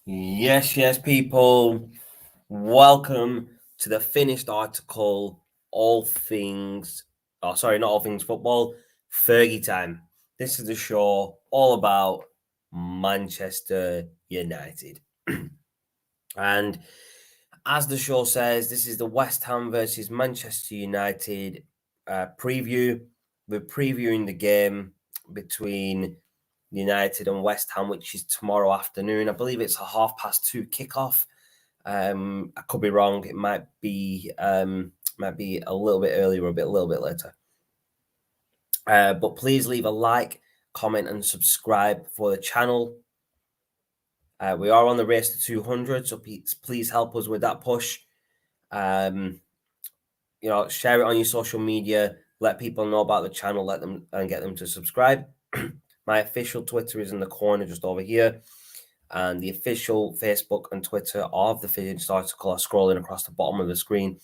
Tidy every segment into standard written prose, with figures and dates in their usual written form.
Yes, people. Welcome to the finished article, All Things, not All Things Football, Fergie Time. This is the show all about Manchester United. And as the show says, this is the West Ham versus Manchester United preview. We're previewing the game between United and West Ham, which is tomorrow afternoon. I believe it's a 2:30 kickoff. I could be wrong. It might be a little bit earlier or a little bit later. But please leave a like, comment, and subscribe for the channel. We are on the race to 200, so please help us with that push. Share it on your social media. Let people know about the channel. Let them and get them to subscribe. My official Twitter is in the corner just over here. And the official Facebook and Twitter of the finished article are scrolling across the bottom of the screen.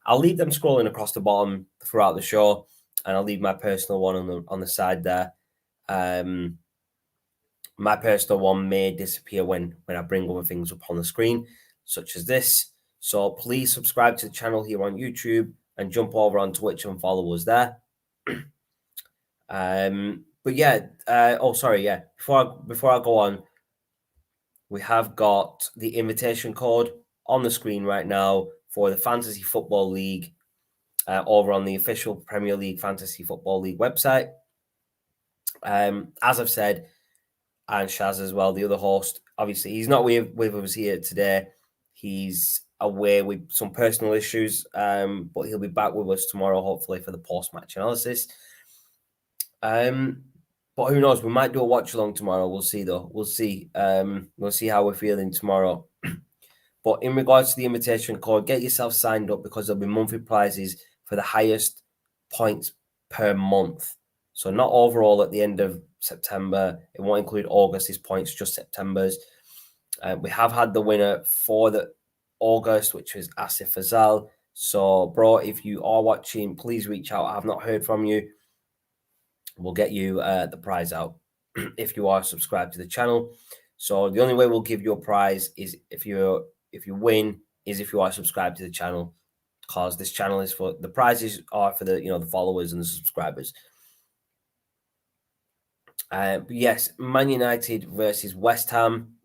I'll leave them scrolling across the bottom throughout the show, and I'll leave my personal one on the side there. My personal one may disappear when I bring other things up on the screen, such as this. So please subscribe to the channel here on YouTube and jump over on Twitch and follow us there. But yeah, Before I go on, we have got the invitation code on the screen right now for the Fantasy Football League over on the official Premier League Fantasy Football League website. As I've said, and Shaz as well, the other host, obviously he's not with us here today. He's away with some personal issues, but he'll be back with us tomorrow, hopefully, for the post-match analysis. But who knows? We might do a watch along tomorrow. We'll see, though. We'll see. We'll see how we're feeling tomorrow. But in regards to the invitation code, get yourself signed up because there'll be monthly prizes for the highest points per month. So not overall at the end of September. It won't include August's points, just September's. We have had the winner for the August, which was Asif Fazal. So, bro, if you are watching, please reach out. I have not heard from you. We'll get you the prize out if you are subscribed to the channel. So the only way we'll give you a prize is if you win is if you are subscribed to the channel, because this channel is for the prizes are for the followers and the subscribers. But yes, Man United versus West Ham.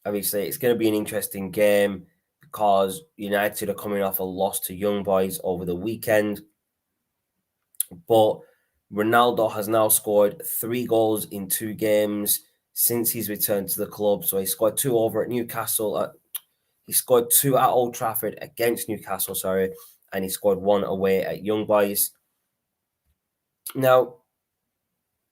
Obviously, it's going to be an interesting game because United are coming off a loss to Young Boys over the weekend. But Ronaldo has now scored 3 goals in 2 games since he's returned to the club. So he scored 2 over at Newcastle. He scored 2 at Old Trafford against Newcastle, and he scored 1 away at Young Boys. Now,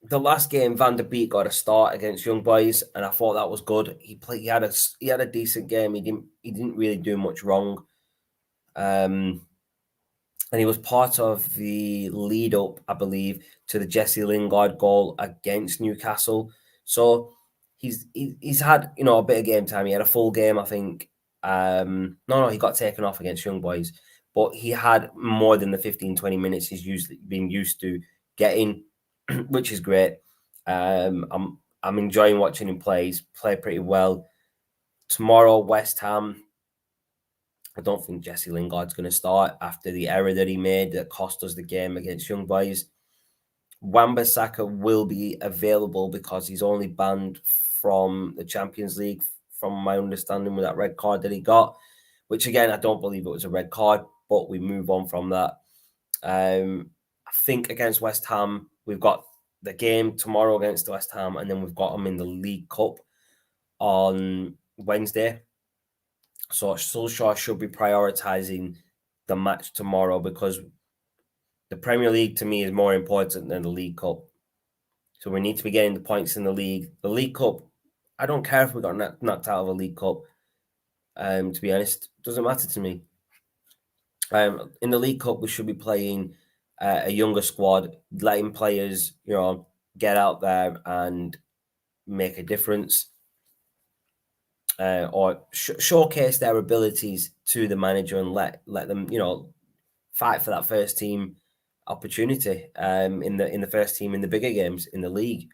the last game, Van der Beek got a start against Young Boys, and I thought that was good. He had a decent game. He didn't really do much wrong. And he was part of the lead up, I believe, to the Jesse Lingard goal against Newcastle. So he's had a bit of game time. He had a full game, I think. He got taken off against Young Boys, but he had more than the 15-20 minutes he's usually been used to getting, which is great. I'm enjoying watching him play. He's played pretty well. Tomorrow, West Ham. I don't think Jesse Lingard's going to start after the error that he made that cost us the game against Young Boys. Wan-Bissaka will be available because he's only banned from the Champions League, from my understanding, with that red card that he got, which again, I don't believe it was a red card, but we move on from that. I think against West Ham, we've got the game tomorrow against West Ham, and then we've got them in the League Cup on Wednesday. So Solskjaer should be prioritising the match tomorrow because the Premier League to me is more important than the League Cup. So we need to be getting the points in the league. The League Cup, I don't care if we got knocked out of a League Cup. To be honest, it doesn't matter to me. In the League Cup, we should be playing a younger squad, letting players, get out there and make a difference. Or showcase their abilities to the manager and let them, fight for that first team opportunity in the first team in the bigger games in the league,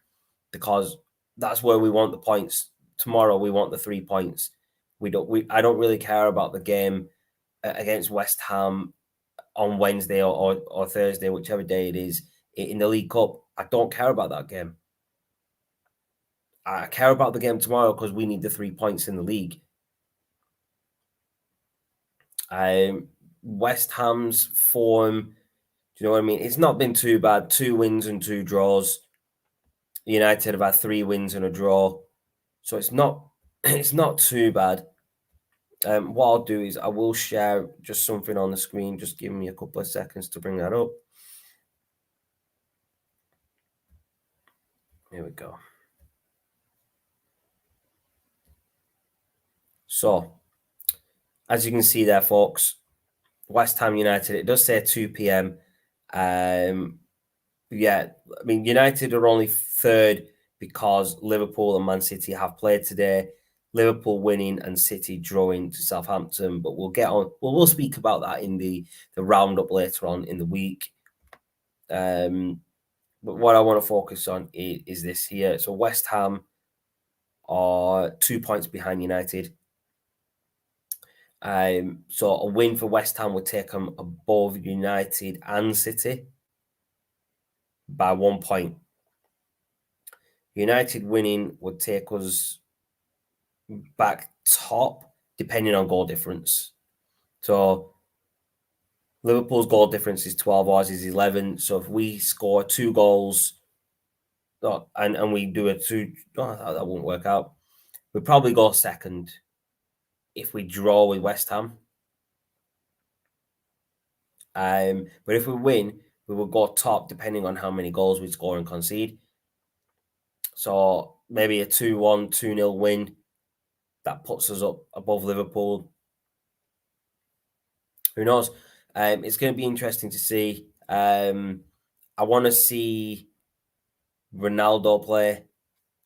because that's where we want the points. tomorrow we want the 3 points. I don't really care about the game against West Ham on Wednesday or Thursday, whichever day it is in the League Cup. I don't care about that game. I care about the game tomorrow because we need the 3 points in the league. West Ham's form, do you know what I mean? It's not been too bad. 2 wins and 2 draws. United have had 3 wins and a draw, so it's not too bad. What I'll do is I will share just something on the screen. Just give me a couple of seconds to bring that up. Here we go. So, as you can see there, folks, West Ham United, it does say 2 p.m. Yeah, I mean, United are only third because Liverpool and Man City have played today. Liverpool winning and City drawing to Southampton, but we'll get on. We'll speak about that in the roundup later on in the week. But what I want to focus on is this here. So West Ham are 2 points behind United. So a win for West Ham would take them above United and City by 1 point. United winning would take us back top, depending on goal difference. So Liverpool's goal difference is 12, ours is 11. So if we score 2 goals, and we do a 2, that won't work out. We'd probably go second if we draw with West Ham. But if we win, we will go top depending on how many goals we score and concede. So maybe a 2-1, 2-0 win that puts us up above Liverpool. Who knows? It's going to be interesting to see. I want to see Ronaldo play.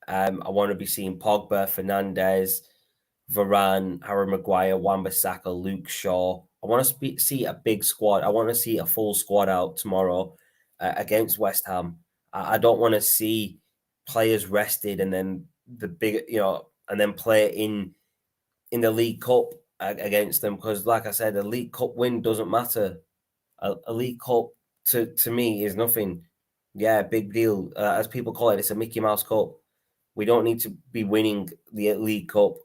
I want to be seeing Pogba, Fernandes, Varane, Harry Maguire, Wan-Bissaka, Luke Shaw. I want to see a big squad. I want to see a full squad out tomorrow against West Ham. I don't want to see players rested and then and then play in the League Cup against them, because, like I said, a League Cup win doesn't matter. A League Cup to me is nothing. Yeah, big deal. As people call it, it's a Mickey Mouse Cup. We don't need to be winning the League Cup.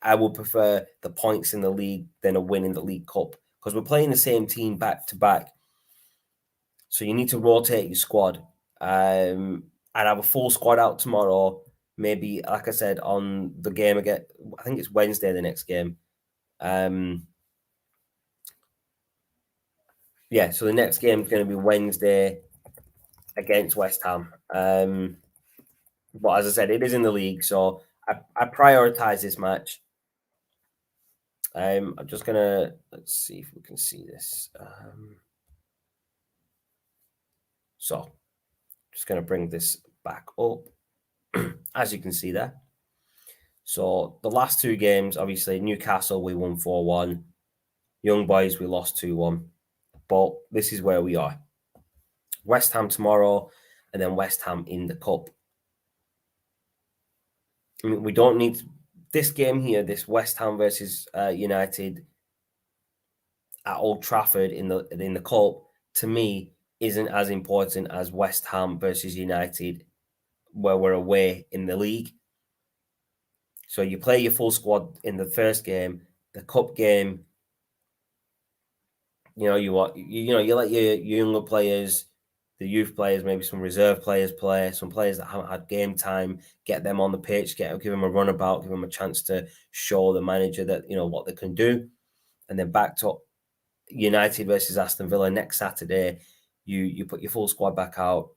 I would prefer the points in the league than a win in the League Cup, because we're playing the same team back to back. So you need to rotate your squad. I'd have a full squad out tomorrow. Maybe, like I said, on the game again. I think it's Wednesday, the next game. Yeah, so the next game is going to be Wednesday against West Ham. But as I said, it is in the league, so I prioritize this match. I'm just gonna let's see if we can see this. So just gonna bring this back up, as you can see there. So the last 2 games, obviously Newcastle we won 4-1, Young Boys we lost 2-1, but this is where we are. West Ham tomorrow, and then West Ham in the cup. I mean, we don't need this game here. This West Ham versus United at Old Trafford in the cup, to me, isn't as important as West Ham versus United, where we're away in the league. So you play your full squad in the first game. The cup game, you let your younger players, the youth players, maybe some reserve players play, some players that haven't had game time, get them on the pitch, give them a runabout, give them a chance to show the manager that what they can do, and then back to United versus Aston Villa next Saturday. You put your full squad back out,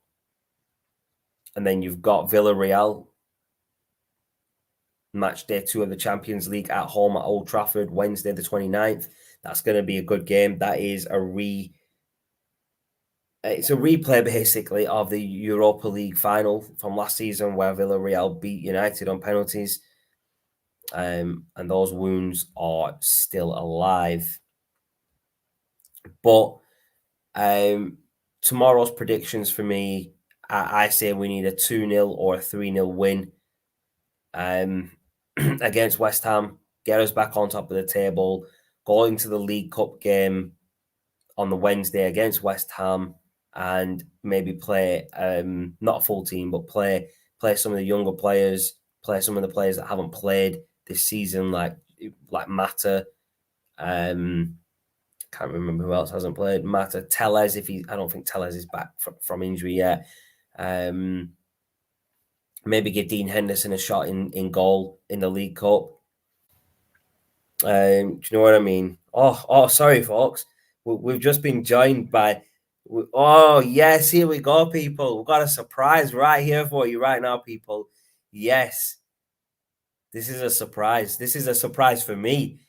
and then you've got Villarreal match day 2 of the Champions League at home at Old Trafford, Wednesday the 29th. That's going to be a good game. That is it's a replay basically of the Europa League final from last season, where Villarreal beat United on penalties. And those wounds are still alive. But tomorrow's predictions for me, I say we need a 2-0 or a 3-0 win. against West Ham, get us back on top of the table, go into the League Cup game on the Wednesday against West Ham, and maybe play not a full team, but play some of the younger players, play some of the players that haven't played this season, like Mata. Can't remember who else hasn't played. Mata, Tellez, I don't think Tellez is back from injury yet. Maybe give Dean Henderson a shot in goal in the League Cup. Do you know what I mean? Oh, sorry, folks. We've just been joined by. Oh, yes, here we go, people. We've got a surprise right here for you right now, people. Yes, this is a surprise. This is a surprise for me.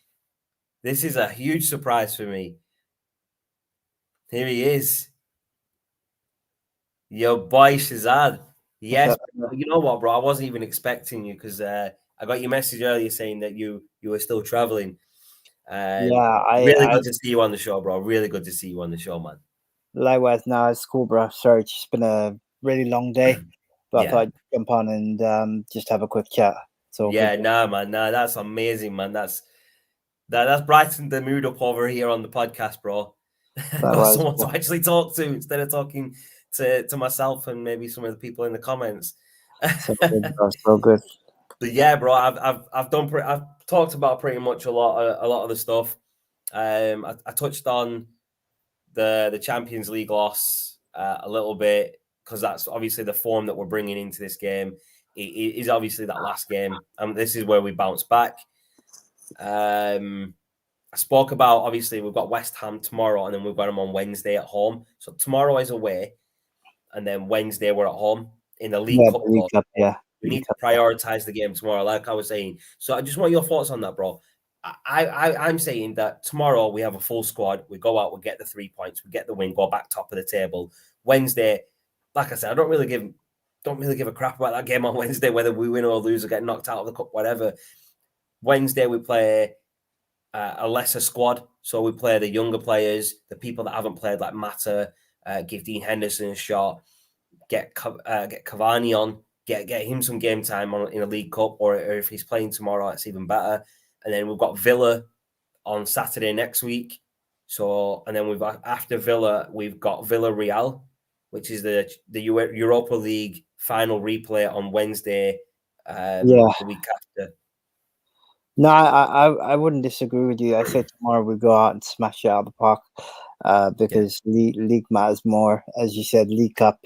This is a huge surprise for me. Here he is. Your boy Shazad. Yes, you know what, bro? I wasn't even expecting you because I got your message earlier saying that you were still traveling. Really good to see you on the show, bro. Really good to see you on the show, man. Likewise, no, it's cool, bro. Sorry, it's just been a really long day, but I thought I'd jump on and just have a quick chat. So man, that's amazing, man. That's brightened the mood up over here on the podcast, bro. Got someone to actually talk to instead of talking to myself and maybe some of the people in the comments. So good, bro. So good. But yeah, bro, I've talked about pretty much a lot of the stuff. I touched on the Champions League loss a little bit because that's obviously the form that we're bringing into this game. It is obviously that last game, and this is where we bounce back. I spoke about, obviously, we've got West Ham tomorrow, and then we've got them on Wednesday at home. So tomorrow is away, and then Wednesday we're at home in the League Cup. We need to prioritize the game tomorrow, like I was saying. So I just want your thoughts on that, bro. I'm saying that tomorrow we have a full squad. We go out, we get the 3 points, we get the win, go back top of the table. Wednesday, like I said, I don't really give a crap about that game on Wednesday, whether we win or lose or get knocked out of the cup, whatever. Wednesday we play a lesser squad, so we play the younger players, the people that haven't played, like Mata. Give Dean Henderson a shot. Get Cavani on. Get him some game time in a League Cup, or if he's playing tomorrow, it's even better. And then we've got Villa on Saturday next week. So, and then after Villa, we've got Villarreal, which is the Europa League final replay on Wednesday. The week after. No, I wouldn't disagree with you. I say tomorrow we go out and smash it out of the park because league matters more. As you said, League Cup.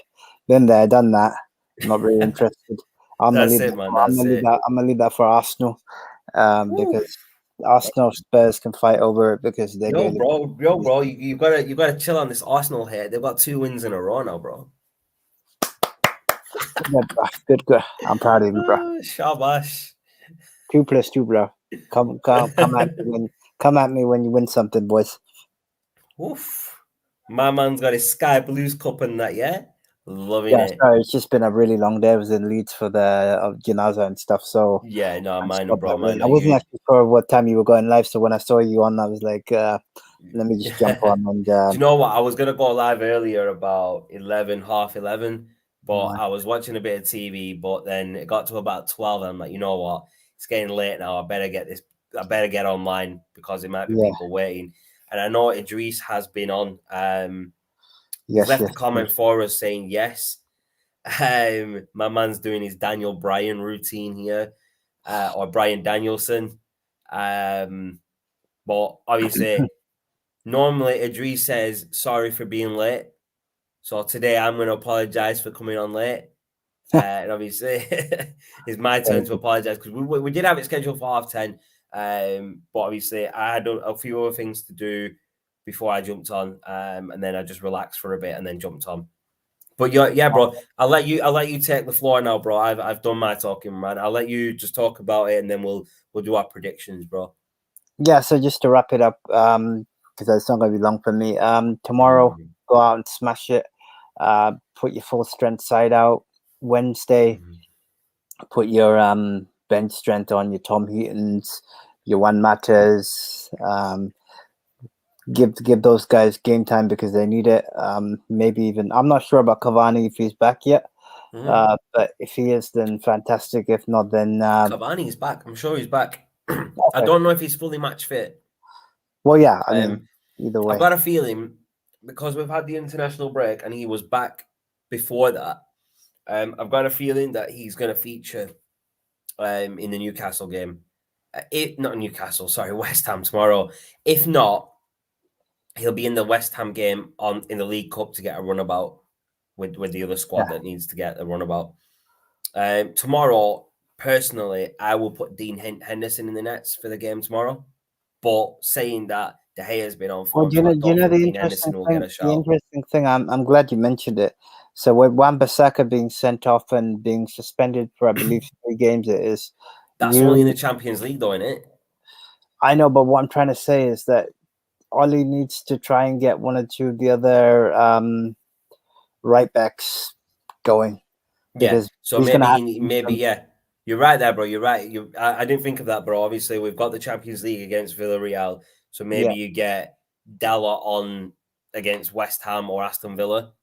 Been there, done that. I'm not really interested. I'm gonna leave that for Arsenal because Arsenal Spurs can fight over it because they're good. Bro, you gotta chill on this Arsenal here. They've got 2 wins in a row now, bro. Yeah, bro. Good. I'm proud of you, bro. Shabash. 2 + 2, bro. Come at me when you win something, boys. Oof. My man's got his Sky Blues Cup and that, yeah? Loving it. Sorry, it's just been a really long day. I was in Leeds for the Janaza and stuff, so yeah, no, mine, bro. I wasn't actually sure what time you were going live, so when I saw you on, I was like, let me just jump on. And do you know what? I was gonna go live earlier about 11, half 11, but I was watching a bit of TV. But then it got to about 12, and I'm like, you know what? It's getting late now. I better get online because there might be people waiting. And I know Idris has been on. He's left a comment for us saying yes. My man's doing his Daniel Bryan routine here, or Bryan Danielson. But obviously, normally Idris says sorry for being late. So today I'm going to apologize for coming on late. And obviously, it's my turn to apologize because we did have it scheduled for 10:30. But obviously, I had a few other things to do before I jumped on, and then I just relaxed for a bit and then jumped on. But yeah, bro, I'll let you take the floor now, bro. I've done my talking, man. I'll let you just talk about it, and then we'll do our predictions, bro. Yeah. So just to wrap it up, because it's not gonna be long for me. Tomorrow, go out and smash it. Put your full strength side out. Wednesday, put your bench strength on, your Tom Heatons, your Juan Matas. Give those guys game time because they need it. Maybe even I'm not sure about Cavani if he's back yet. But if he is, then fantastic. If not, then Cavani's back. I'm sure he's back. I don't know if he's fully match fit. well, yeah. I mean, either way, I've got a feeling because we've had the international break and he was back before that. I've got a feeling that he's going to feature in the Newcastle game. Not Newcastle, sorry, West Ham tomorrow. If not, he'll be in the West Ham game in the League Cup to get a runabout with the other squad that needs to get a runabout. Tomorrow, personally, I will put Dean Henderson in the nets for the game tomorrow. But saying that, De Gea has been on form, well, do you know the interesting thing? The interesting thing, I'm glad you mentioned it. So with Wan-Bissaka being sent off and being suspended for, I believe, 3 games, it is. That's only in the Champions League, though, isn't it? I know, but what I'm trying to say is that Ollie needs to try and get 1 or 2 of the other right backs going. Yeah, so maybe you're right there, bro. You're right. I didn't think of that, bro. Obviously, we've got the Champions League against Villarreal, so maybe you get Dalla on against West Ham or Aston Villa.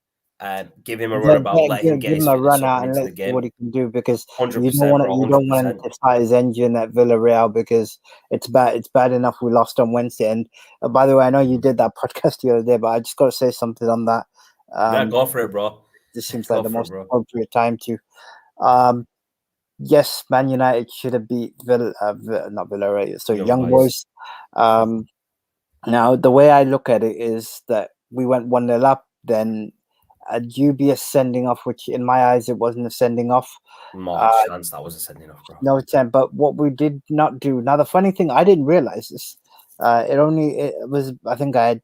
Give him a runabout, let him get his a run out and let's see what he can do, because 100%, you don't want him to start his engine at Villarreal, because it's bad enough we lost on Wednesday. And by the way, I know you did that podcast the other day, but I just got to say something on that. Yeah, go for it, bro. This seems like the most appropriate time to. Yes, Man United should have beat not Villarreal, so Young Boys. Now, the way I look at it is that we went 1-0 up, then a dubious sending off, which in my eyes it wasn't a sending off. More chance that was a sending off, bro. No chance. But what we did not do. Now, the funny thing, I didn't realize this. It was. I think I had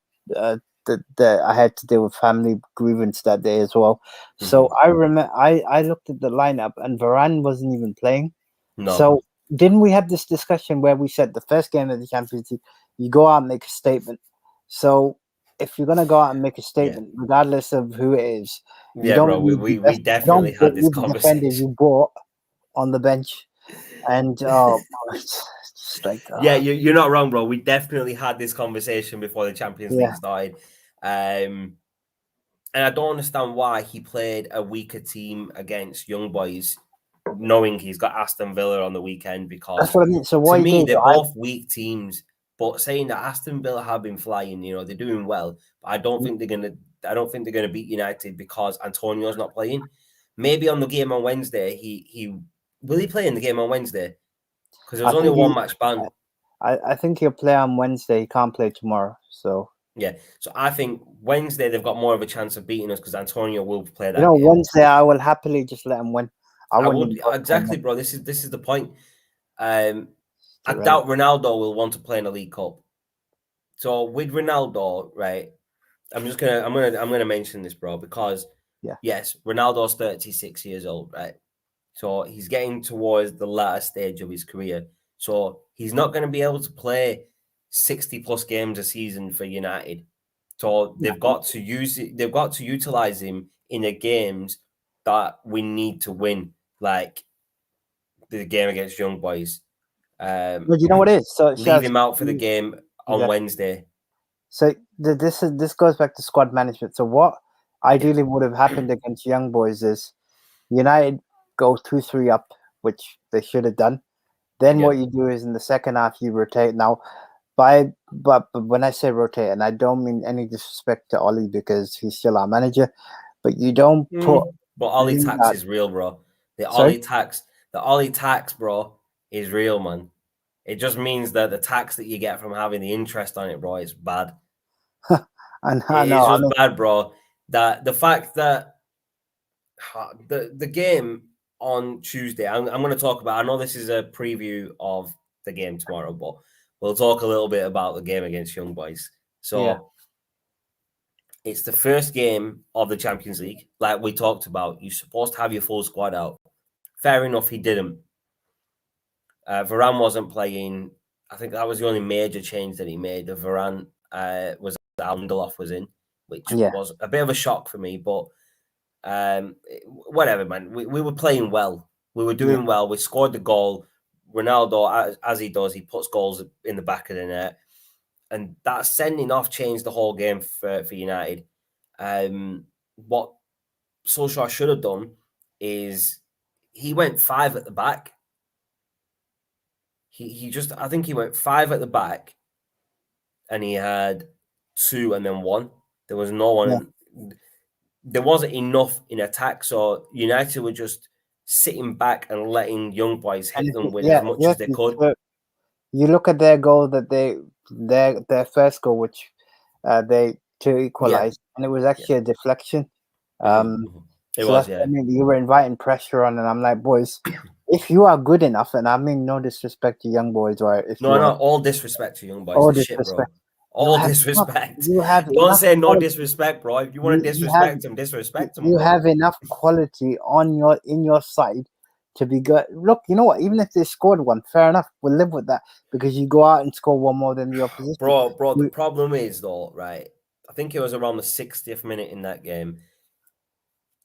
I had to deal with family grievance that day as well. So I remember I looked at the lineup and Varane wasn't even playing. No. So didn't we have this discussion where we said the first game of the Champions League, you go out and make a statement. So if you're gonna go out and make a statement, regardless of who it is, we definitely had this conversation. You bought on the bench, and you're not wrong, bro. We definitely had this conversation before the Champions League started. And I don't understand why he played a weaker team against Young Boys, knowing he's got Aston Villa on the weekend, because that's what I mean. So to me, they're both weak teams. But saying that Aston Villa have been flying, they're doing well. But I don't think they're gonna beat United because Antonio's not playing. Maybe on the game on Wednesday, he will he play in the game on Wednesday? Because there's only one match ban. I think he'll play on Wednesday. He can't play tomorrow. So yeah, so I think Wednesday they've got more of a chance of beating us because Antonio will play that. Game. Wednesday I will happily just let him win. I would exactly, bro. This is the point. I doubt Ronaldo will want to play in a League Cup. So with Ronaldo, right? I'm gonna mention this, bro, because yes, Ronaldo's 36 years old, right? So he's getting towards the latter stage of his career. So he's not going to be able to play 60 plus games a season for United. So they've got to utilize him in the games that we need to win, like the game against Young Boys. Well, you know what it is? So leave him out for the game on Wednesday. So this goes back to squad management. So what ideally would have happened against Young Boys is United go 2-3 up, which they should have done. Then what you do is in the second half you rotate. Now, but when I say rotate, and I don't mean any disrespect to Ollie because he's still our manager, but you don't put. But Ollie tax is real, bro. The Ollie tax, bro, is real, man. It just means that the tax that you get from having the interest on it, bro, is bad. And it's just bad, bro. That the fact that the game on Tuesday, I'm going to talk about. I know this is a preview of the game tomorrow, but we'll talk a little bit about the game against Young Boys. So it's the first game of the Champions League, like we talked about. You're supposed to have your full squad out. Fair enough, he didn't. Varane wasn't playing. I think that was the only major change that he made. The Varane was Lindelof was in, which was a bit of a shock for me, but. Whatever, man. We were playing well. We were doing well. We scored the goal. Ronaldo, as he does, he puts goals in the back of the net, and that sending off changed the whole game for United. What Solskjaer should have done is he went 5 at the back. I think he went 5 at the back, and he had 2 and then 1. There was no one. Yeah. There wasn't enough in attack, so United were just sitting back and letting young boys hit them with as much as they could. So you look at their goal that their first goal, which they to equalize, and it was actually a deflection. It was, yeah. I mean, you were inviting pressure on, and I'm like, boys, if you are good enough, and I mean no disrespect to young boys, or if all disrespect to young boys. All disrespect. Shit, bro. All disrespect. Don't say no disrespect, bro. If you want to disrespect them, disrespect them. You have enough quality in your side to be good. Look, you know what? Even if they scored one, fair enough. We'll live with that because you go out and score one more than the opposition. Bro, the problem is though, right? I think it was around the 60th minute in that game.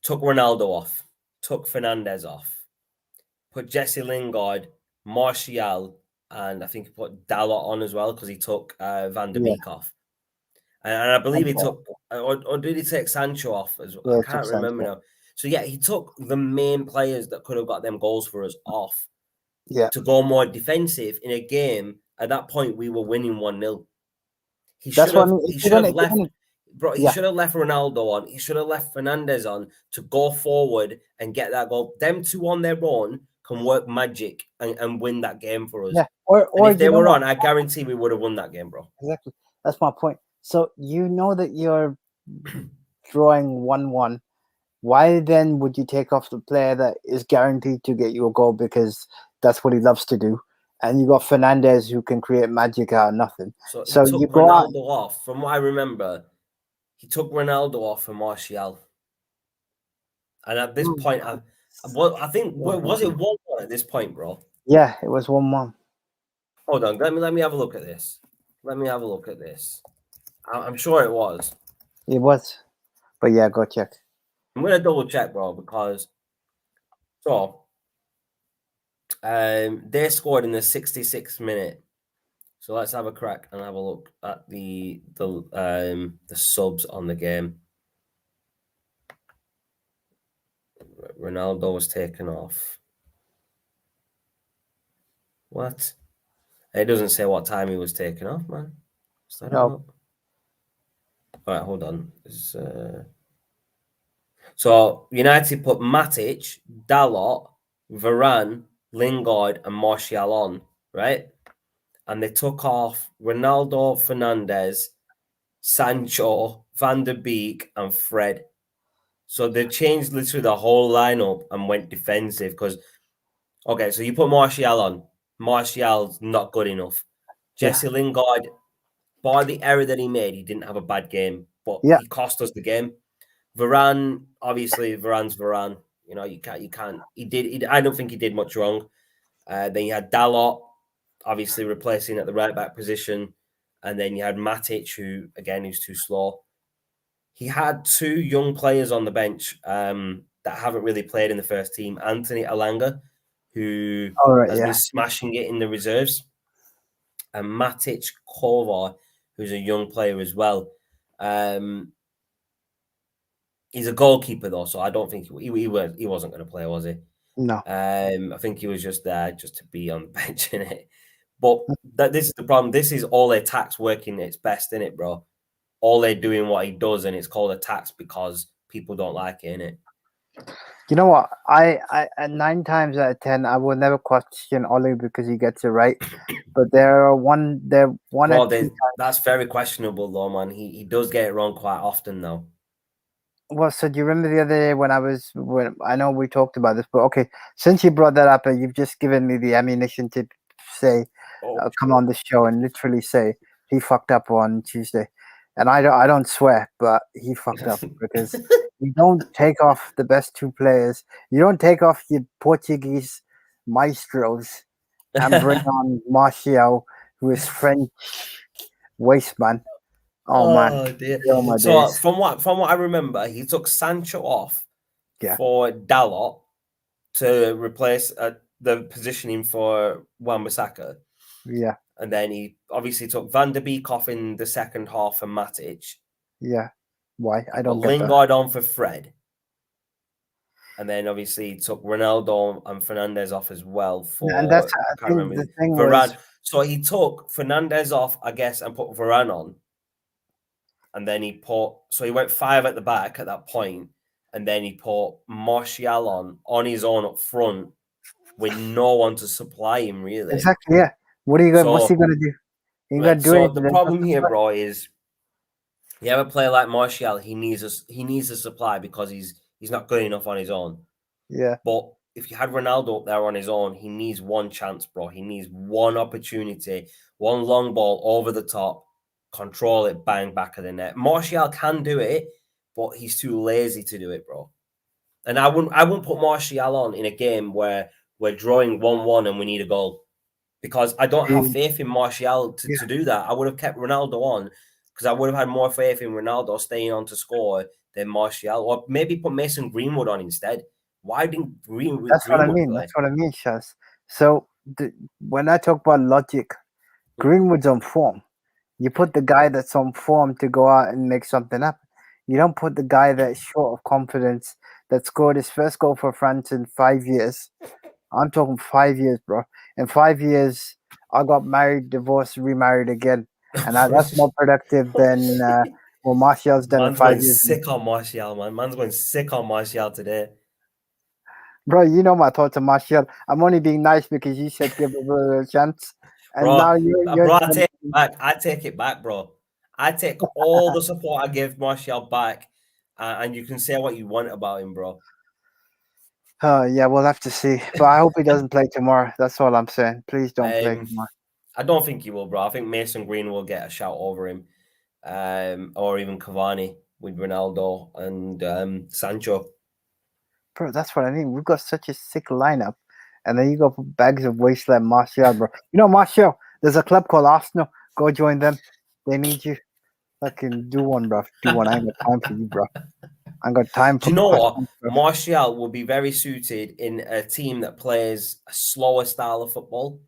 Took Ronaldo off, took Fernandes off, put Jesse Lingard, Martial, and I think he put Dalot on as well because he took Van der Beek off. And I believe he took, or did he take Sancho off as well? I can't remember now. So yeah, he took the main players that could have got them goals for us off to go more defensive in a game. At that point, we were winning 1-0. He should have left. Bro, he should have left Ronaldo on. He should have left Fernandes on to go forward and get that goal. Them two on their own can work magic and win that game for us. Yeah. Or if they were on, I guarantee we would have won that game, bro. Exactly. That's my point. So you know that you're drawing 1-1. Why then would you take off the player that is guaranteed to get you a goal because that's what he loves to do? And you got Fernandes who can create magic out of nothing. So you go Ronaldo off. From what I remember, he took Ronaldo off for Martial. And at this point, I think was it 1-1 at this point, bro? Yeah, it was 1-1. Hold on, let me have a look at this. I'm sure it was. It was, but yeah, go check. I'm gonna double check, bro, because they scored in the 66th minute. So let's have a crack and have a look at the subs on the game. Ronaldo was taken off. What? It doesn't say what time he was taken off, man. No. All right, hold on. So United put Matic, Dalot, Varane, Lingard, and Martial on, right? And they took off Ronaldo, Fernandes, Sancho, Van der Beek, and Fred. So they changed literally the whole lineup and went defensive because, okay, so you put Martial on. Martial's not good enough. Jesse Lingard, by the error that he made, he didn't have a bad game, but he cost us the game. Varane, obviously, Varane's Varane. You know, you can't. I don't think he did much wrong. Then you had Dalot, obviously replacing at the right back position, and then you had Matic, who again is too slow. He had 2 young players on the bench that haven't really played in the first team. Anthony Elanga, who has been smashing it in the reserves, and Matic Kovar, who's a young player as well. He's a goalkeeper though, so I don't think he wasn't going to play, was he? No. I think he was just there just to be on the bench in it. But this is the problem. This is Ole Tax working its best in it, bro. Ole doing what he does, and it's called a tax because people don't like it, innit? You know what? I 9 times out of 10, I will never question Ole because he gets it right. But that's very questionable, though, man. He does get it wrong quite often, though. Well, so do you remember the other day when I know we talked about this, but okay, since you brought that up, and you've just given me the ammunition to say, come on the show and literally say he fucked up on Tuesday. And I don't swear, but he fucked up because you don't take off the best 2 players. You don't take off your Portuguese maestros and bring on Martial, who is French waste man. Oh man! Dear. So from what I remember, he took Sancho off for Dalot to replace the positioning for Wan-Bissaka. Yeah. And then he obviously took Van der Beek off in the second half for Matic. Yeah. Why? I don't get Lingard on for Fred. And then obviously he took Ronaldo and Fernandez off as well And that's, for, I I can't think remember, the thing was, Varane. So he took Fernandez off, I guess, and put Varane on. And then so he went 5 at the back at that point, and then he put Martial on his own up front with no one to supply him, really. exactly, yeah. What's he So, gonna do? He ain't right, gonna do so anything. the problem here, bro, is you have a player like Martial, he needs a supply because he's not good enough on his own. Yeah. But if you had Ronaldo up there on his own, he needs one chance, bro. He needs one opportunity, one long ball over the top, control it, bang, back of the net. Martial can do it, but he's too lazy to do it, bro. And I wouldn't put Martial on in a game where we're drawing 1-1 and we need a goal, because I don't have faith in Martial to do that. I would have kept Ronaldo on because I would have had more faith in Ronaldo staying on to score than Martial, or maybe put Mason Greenwood on instead. Why didn't Greenwood That's what I mean. play? That's what I mean, Shaz. So when I talk about logic, Greenwood's on form. You put the guy that's on form to go out and make something happen. You don't put the guy that's short of confidence, that scored his first goal for France in 5 years. I'm talking 5 years, bro. In 5 years, I got married, divorced, remarried again, and that's more productive than what Martial's done in Man's five going years. sick on Martial, man. Man's going sick on Martial today. Bro, you know my thoughts on Martial. I'm only being nice because you said give him a chance. And Bro, now you're I take it back. I take it back, bro. I take all the support I give Martial back, and you can say what you want about him, bro. Oh yeah, we'll have to see. But I hope he doesn't play tomorrow. That's all I'm saying. Please don't play tomorrow. I don't think he will, bro. I think Mason Green will get a shout over him, or even Cavani with Ronaldo and Sancho. Bro, that's what I mean. We've got such a sick lineup, and then you go for bags of wasteland Martial, bro. You know Martial. There's a club called Arsenal. Go join them. They need you. Fucking do one, bro. Do one. I ain't got time for you, bro. I ain't got time Do for you know what? questions, bro. Martial will be very suited in a team that plays a slower style of football.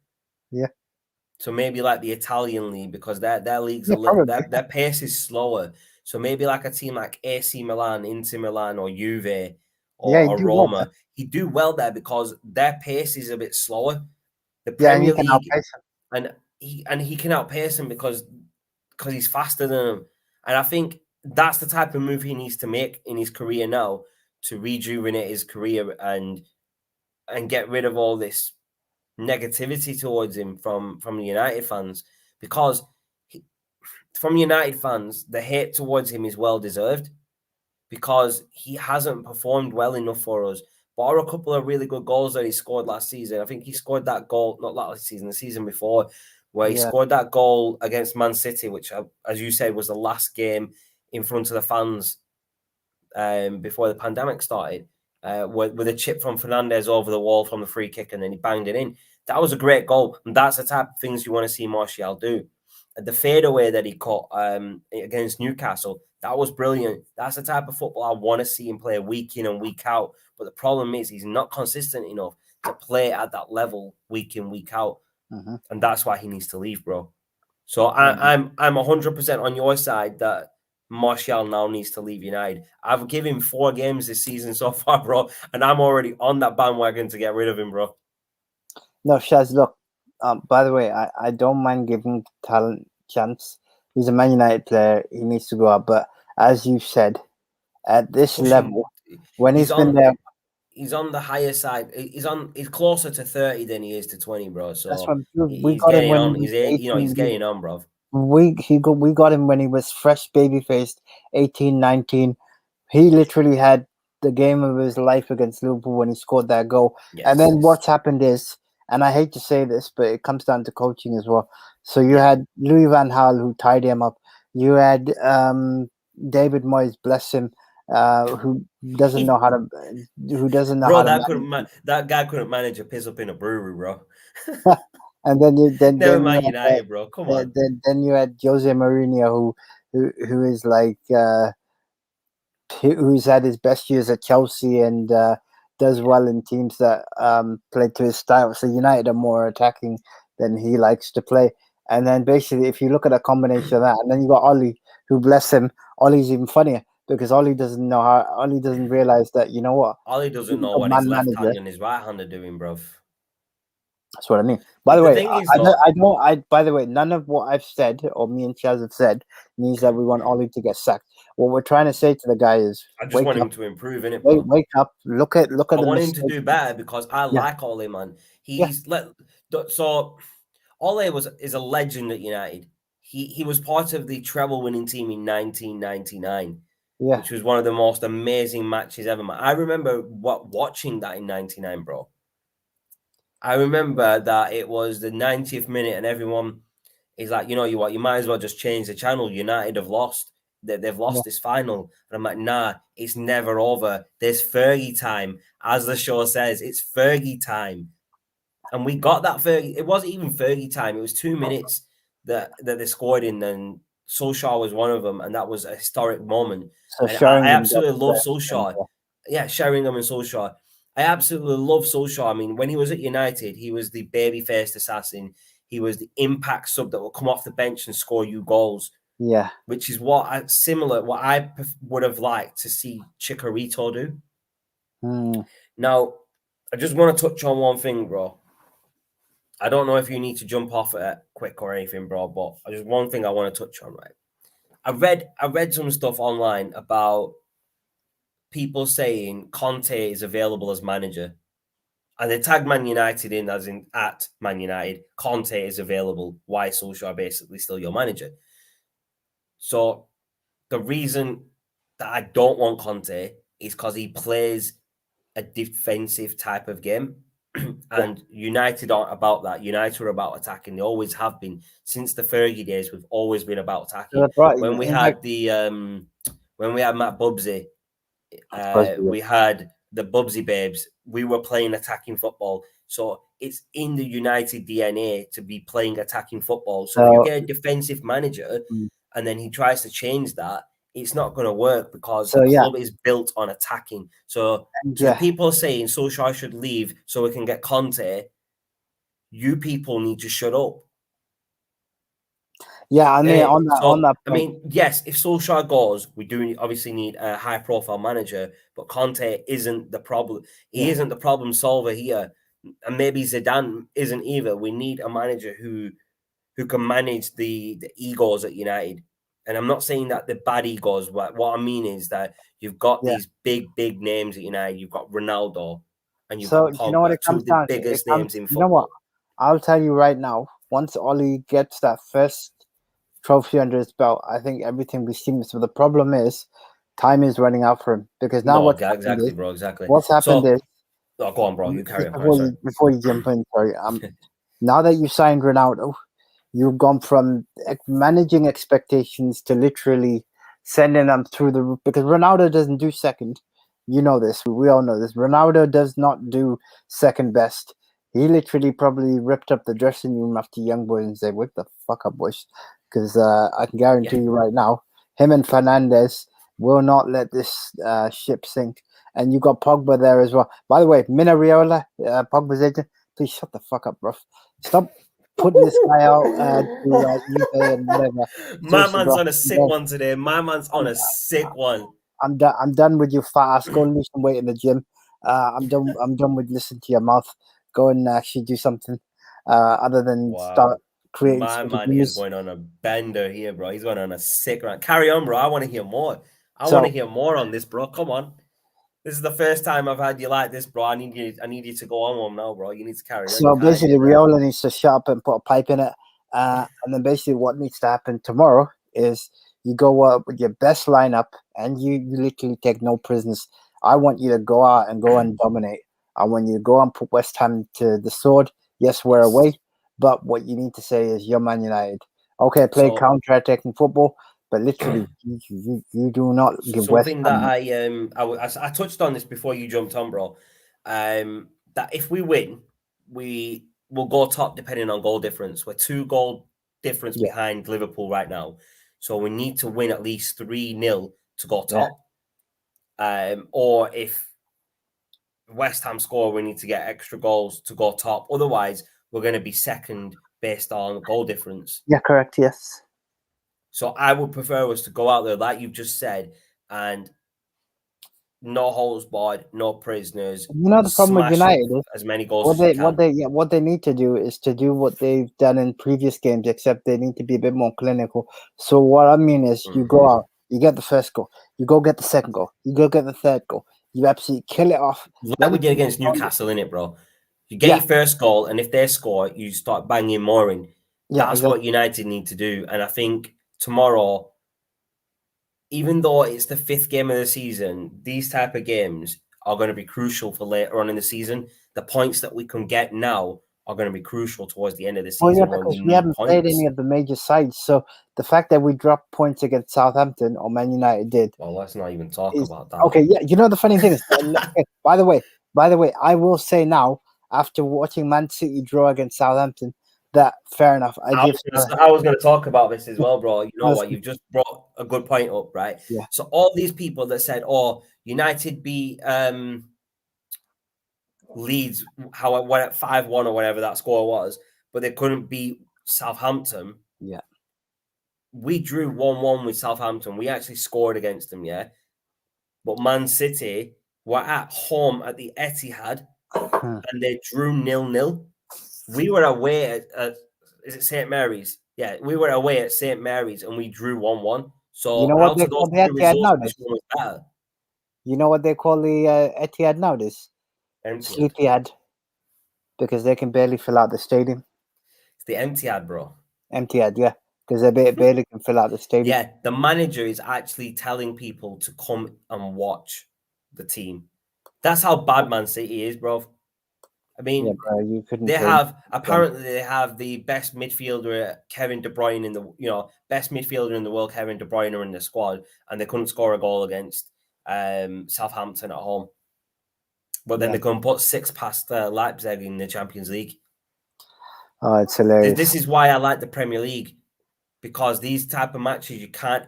Yeah. So maybe like the Italian league, because their leagues Yeah, their pace is slower. So maybe like a team like AC Milan, Inter Milan, or Juve, or Roma. Well, he'd do well there because their pace is a bit slower. The Premier League, and he can outpace him because he's faster than him. And I think that's the type of move he needs to make in his career now to rejuvenate his career and get rid of all this negativity towards him from the United fans, because from United fans, the hate towards him is well deserved because he hasn't performed well enough for us. Bar a couple of really good goals that he scored last season. I think he scored that goal, not last season, the season before, where he scored that goal against Man City, which, as you said, was the last game in front of the fans before the pandemic started, with a chip from Fernandez over the wall from the free kick, and then he banged it in. That was a great goal, and that's the type of things you want to see Martial do. The fadeaway that he caught against Newcastle, that was brilliant. That's the type of football I want to see him play week in and week out. But the problem is he's not consistent enough to play at that level week in, week out. Mm-hmm. And that's why he needs to leave, bro. So I'm 100% on your side that Martial now needs to leave United. I've given him 4 games this season so far, bro, and I'm already on that bandwagon to get rid of him, bro. No, Shaz, look, by the way, I don't mind giving talent chance. He's a Man United player. He needs to go up. But as you said, at this level, when he's been there, he's on the higher side. He's closer to 30 than he is to 20, bro. So that's what he's getting on. He's getting on, bro. We got him when he was fresh, baby faced, 18, 19. He literally had the game of his life against Liverpool when he scored that goal. Yes. And then what's happened is, and I hate to say this, but it comes down to coaching as well. So you had Louis van Gaal who tied him up. You had David Moyes, bless him, who doesn't know how to, bro, that guy couldn't manage a piss up in a brewery, bro. And then Never mind United, bro. Come on. Then you had Jose Mourinho, who is like who's had his best years at Chelsea and does well in teams that play to his style. So United are more attacking than he likes to play. And then basically, if you look at a combination of that, and then you got Ollie, who, bless him, Ollie's even funnier because Ollie doesn't know how. Ollie doesn't realize that, you know what, Ollie doesn't he's know a what his man left manager. hand and his right hand are doing, bruv. That's what I mean. By But the the way, thing is, though, I don't. I by the way, none of what I've said or me and Chaz have said means that we want Ollie to get sacked. What we're trying to say to the guy is, I just wake want up, him to improve in it, bro. wake up, look at I the want him to mistakes. do better because I Yeah, like Ole, man. yeah, He's so Ole is a legend at United. He was part of the treble winning team in 1999, yeah. which was one of the most amazing matches ever. Man. I remember watching that in 99, bro. I remember that it was the 90th minute and everyone is like, you know, what, you might as well just change the channel. United have lost. They've Yeah. lost this final. And I'm like, nah, it's never over. There's Fergie time. As the show says, it's Fergie time. And we got that Fergie. It wasn't even Fergie time. It was 2 minutes that they scored in, and Solskjaer was one of them, and that was a historic moment. So And I Sheringham got absolutely the love best. And, Solskjaer. Yeah, Sheringham and Solskjaer. I absolutely love Solskjaer. I mean, when he was at United, he was the baby-faced assassin. He was the impact sub that will come off the bench and score you goals, yeah. which is what I would have liked to see Chicharito do. Mm. Now, I just want to touch on one thing, bro. I don't know if you need to jump off it quick or anything, bro, but just one thing I want to touch on, right? I read some stuff online about people saying Conte is available as manager. And they tagged Man United in as in at Man United. Conte is available. Why Solskjaer basically still your manager? So the reason that I don't want Conte is because he plays a defensive type of game. And United aren't about that. United are about attacking. They always have been since the Fergie days. We've always been about attacking. When we had Matt Bubsy, we had the Bubsy Babes. We were playing attacking football. So it's in the United DNA to be playing attacking football. So if you get a defensive manager and then he tries to change that, it's not going to work because the club is built on attacking. So the people saying Solskjaer should leave so we can get Conte, you people need to shut up. Yeah, I mean, on that point, I mean, yes, if Solskjaer goes, we do obviously need a high-profile manager, but Conte isn't the problem. He isn't the problem solver here, and maybe Zidane isn't either. We need a manager who can manage the egos at United. And I'm not saying that the bad egos. What I mean is that you've got these big names at United. You've got Ronaldo, and you've got Pogba, you know what it two comes of the down biggest to? names in football. You know what? I'll tell you right now. Once Ollie gets that first trophy under his belt, I think everything will be seamless. But the problem is, time is running out for him because now what's happened is. Oh, go on, bro. You carry on. Before you jump in, sorry. Now that you signed Ronaldo, you've gone from managing expectations to literally sending them through the roof because Ronaldo doesn't do second. You know this. We all know this. Ronaldo does not do second best. He literally probably ripped up the dressing room after Young Boys and said, "Wake the fuck up, boys." Because I can guarantee you right now, him and Fernandes will not let this ship sink. And you got Pogba there as well. By the way, Mina Raiola, Pogba's agent, please shut the fuck up, bro. Stop putting this guy out to eBay and whatever. My man's on a sick one today. My man's on a sick one. I'm done with your fat ass. Go and lose some weight in the gym. I'm done with listening to your mouth. Go and actually do something other than start creating. My man is going on a bender here, bro. He's going on a sick run. Carry on, bro. I want to hear more. I want to hear more on this, bro. Come on. This is the first time I've had you like this, bro. I need you to go on one now, bro. You need to carry on. So basically, Raiola needs to shut up and put a pipe in it. And then basically what needs to happen tomorrow is you go up with your best lineup and you literally take no prisoners. I want you to go out and go and dominate. I want you to go and put West Ham to the sword. Yes, we're away. But what you need to say is you're Man United. Okay, play counter-attacking football, but literally you do not give West Ham. Something that I touched on this before you jumped on, bro. That if we win, we will go top depending on goal difference. We're 2 goal difference behind Liverpool right now. So we need to win at least 3-0 to go top. Or if West Ham score, we need to get extra goals to go top. Otherwise, we're going to be second based on goal difference. Yeah, correct. Yes. So I would prefer us to go out there, like you've just said, and no holds barred, no prisoners. You know the problem with Smash up United is as many goals as you can. what they need to do is to do what they've done in previous games, except they need to be a bit more clinical. So what I mean is, you go out, you get the first goal, you go get the second goal, you go get the third goal, you absolutely kill it off. Like we did against Newcastle, innit, bro? You get your first goal, and if they score, you start banging more in. That's what United need to do. And I think tomorrow, even though it's the 5th game of the season, these type of games are going to be crucial for later on in the season. The points that we can get now are going to be crucial towards the end of the season when we haven't played any of the major sides. So the fact that we dropped points against Southampton or Man United did. Well, let's not even talk about that. Okay, yeah. You know the funny thing is, by the way, I will say now, after watching Man City draw against Southampton, that fair enough. I was going to talk about this as well, bro. You know what? You've just brought a good point up, right? Yeah. So all these people that said, "Oh, United beat Leeds, how it went at 5-1 or whatever that score was, but they couldn't beat Southampton." Yeah. We drew 1-1 with Southampton. We actually scored against them, yeah. But Man City were at home at the Etihad and they drew 0-0. We were away at is it St. Mary's? Yeah, we were away at St. Mary's and we drew 1-1. So you know what they call the Etihad nowadays? You know what they call the Etihad nowadays? Sleepyhead. Because they can barely fill out the stadium. It's the Etihad, bro. Etihad, yeah. Because they barely can fill out the stadium. Yeah, the manager is actually telling people to come and watch the team. That's how bad Man City is, bro. I mean, yeah, bro, you couldn't. They have the best midfielder, Kevin De Bruyne, best midfielder in the world, Kevin De Bruyne, in the squad, and they couldn't score a goal against Southampton at home. But then they couldn't put 6 past Leipzig in the Champions League. Oh, it's hilarious. This is why I like the Premier League, because these type of matches you can't.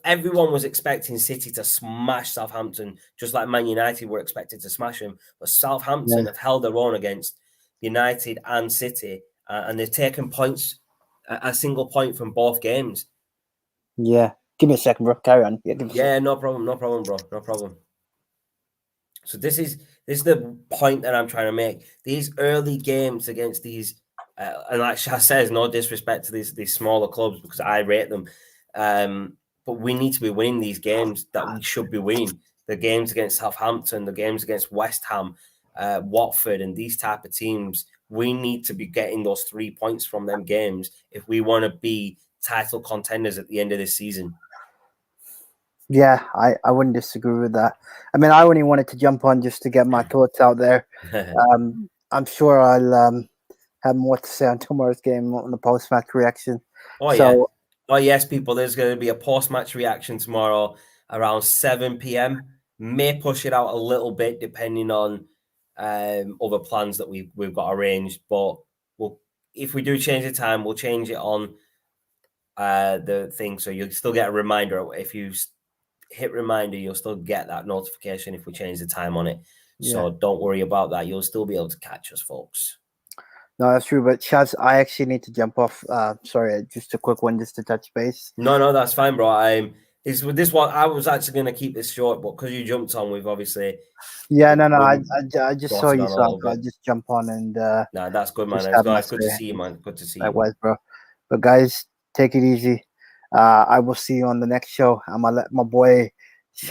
Everyone was expecting City to smash Southampton, just like Man United were expected to smash them. But Southampton have held their own against United and City, and they've taken points, a single point from both games. Yeah, give me a second, bro. Carry on. Yeah, no problem, bro. No problem. So this is the point that I'm trying to make. These early games against these. And like Shah says, no disrespect to these smaller clubs because I rate them. But we need to be winning these games that we should be winning. The games against Southampton, the games against West Ham, Watford, and these type of teams. We need to be getting those 3 points from them games if we want to be title contenders at the end of this season. Yeah, I wouldn't disagree with that. I mean, I only wanted to jump on just to get my thoughts out there. I'm sure I'll have more to say on tomorrow's game on the post-match reaction. Yes, people. There's going to be a post-match reaction tomorrow around 7 p.m. May push it out a little bit depending on other plans that we've got arranged. But if we do change the time, we'll change it on the thing. So you'll still get a reminder. If you hit reminder, you'll still get that notification if we change the time on it. Yeah. So don't worry about that. You'll still be able to catch us, folks. No, that's true. But Shaz, I actually need to jump off. Sorry, just a quick one, just to touch base. No, that's fine, bro. With this one, I was actually going to keep this short, but because you jumped on, we've obviously. Yeah, no. I just saw you, so I just jump on and. Nah, that's good, man. It's good to see you, man. Good to see you. Likewise, bro. But guys, take it easy. I will see you on the next show. I'm gonna let my boy.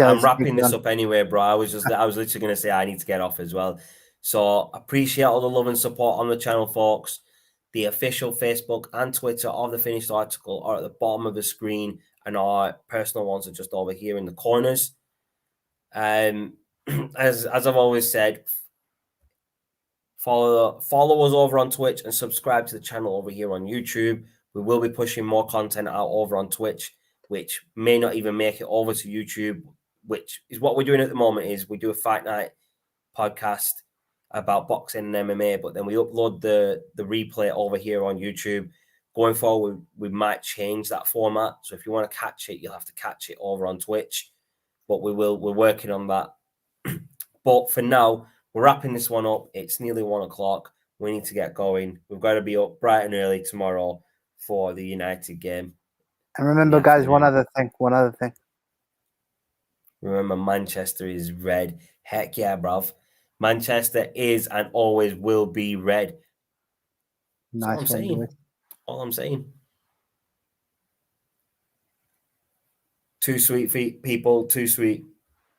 I'm wrapping this up anyway, bro. I was literally going to say I need to get off as well. So appreciate all the love and support on the channel, folks. The official Facebook and Twitter of the Finished Article are at the bottom of the screen, and our personal ones are just over here in the corners. As I've always said, follow us over on Twitch and subscribe to the channel over here on YouTube. We will be pushing more content out over on Twitch, which may not even make it over to YouTube, which is what we're doing at the moment. Is we do a Fight Night podcast about boxing and MMA, but then we upload the replay over here on YouTube. Going forward, we might change that format. So if you want to catch it, you'll have to catch it over on Twitch. But we're working on that. But for now, we're wrapping this one up. It's nearly 1 o'clock. We need to get going. We've got to be up bright and early tomorrow for the United game. And remember, guys, one other thing. Remember, Manchester is red. Heck yeah, bruv. Manchester is and always will be red. That's all I'm Nice one, boy. saying. All I'm saying. Too sweet, people. Too sweet.